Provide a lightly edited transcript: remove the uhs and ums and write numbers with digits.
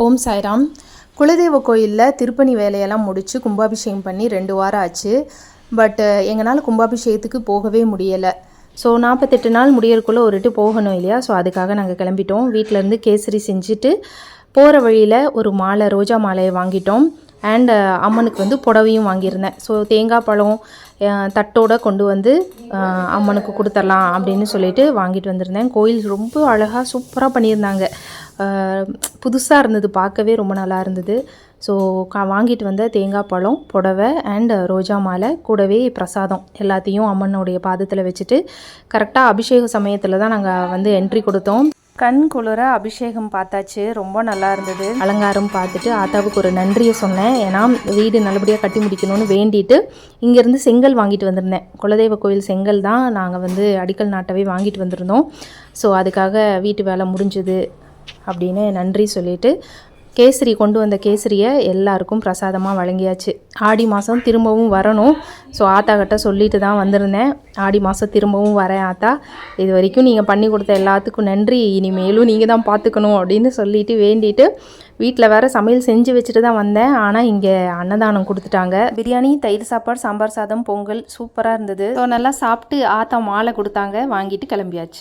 ஓம் சாய்ராம். குலதெய்வ கோயிலில் திருப்பணி வேலையெல்லாம் முடித்து கும்பாபிஷேகம் பண்ணி 2 வாரம் ஆச்சு. பட் எங்களால் கும்பாபிஷேகத்துக்கு போகவே முடியலை. ஸோ 48 நாள் முடியறதுக்குள்ளே ஒருட்டு போகணும் இல்லையா? ஸோ அதுக்காக நாங்கள் கிளம்பிட்டோம். வீட்டிலேருந்து கேசரி செஞ்சுட்டு போகிற வழியில் ஒரு மாலை, ரோஜா மாலையை வாங்கிட்டோம். அண்ட் அம்மனுக்கு வந்து புடவையும் வாங்கியிருந்தேன். ஸோ தேங்காய் பழம் தட்டோடு கொண்டு வந்து அம்மனுக்கு கொடுத்துடலாம் அப்படின்னு சொல்லிட்டு வாங்கிட்டு வந்திருந்தேன். கோயில் ரொம்ப அழகாக சூப்பராக பண்ணியிருந்தாங்க. புதுசாக இருந்தது, பார்க்கவே ரொம்ப நல்லா இருந்தது. ஸோ வாங்கிட்டு வந்த தேங்காய் பழம், புடவை அண்ட் ரோஜா மாலை, கூடவே பிரசாதம் எல்லாத்தையும் அம்மனுடைய பாதத்தில் வச்சுட்டு கரெக்டாக அபிஷேக சமயத்தில் தான் நாங்கள் வந்து என்ட்ரி கொடுத்தோம். கண் குளிர அபிஷேகம் பார்த்தாச்சு, ரொம்ப நல்லா இருந்தது. அலங்காரம் பார்த்துட்டு ஆத்தாவுக்கு ஒரு நன்றியை சொன்னேன். ஏன்னா வீடு நல்லபடியாக கட்டி முடிக்கணும்னு வேண்டிட்டு இங்கேருந்து செங்கல் வாங்கிட்டு வந்திருந்தேன். குலதெய்வ கோயில் செங்கல் தான் நாங்கள் வந்து அடிக்கல் நாட்டவே வாங்கிட்டு வந்திருந்தோம். ஸோ அதுக்காக வீட்டு வேலை முடிஞ்சுது அப்படின்னு நன்றி சொல்லிவிட்டு கேசரி கொண்டு வந்த கேசரியை எல்லாருக்கும் பிரசாதமாக வழங்கியாச்சு. ஆடி மாதம் திரும்பவும் வரணும். ஸோ ஆத்தாக்கிட்ட சொல்லிட்டு தான் வந்திருந்தேன். ஆடி மாதம் திரும்பவும் வரேன் ஆத்தா, இது வரைக்கும் நீங்கள் பண்ணி கொடுத்த எல்லாத்துக்கும் நன்றி, இனிமேலும் நீங்கள் தான் பார்த்துக்கணும் அப்படின்னு சொல்லிட்டு வேண்டிட்டு வீட்டில் வேறு சமையல் செஞ்சு வச்சுட்டு தான் வந்தேன். ஆனால் இங்கே அன்னதானம் கொடுத்துட்டாங்க. பிரியாணி, தயிர் சாப்பாடு, சாம்பார் சாதம், பொங்கல் சூப்பராக இருந்தது. ஸோ நல்லா சாப்பிட்டு ஆத்தா மாலை கொடுத்தாங்க, வாங்கிட்டு கிளம்பியாச்சு.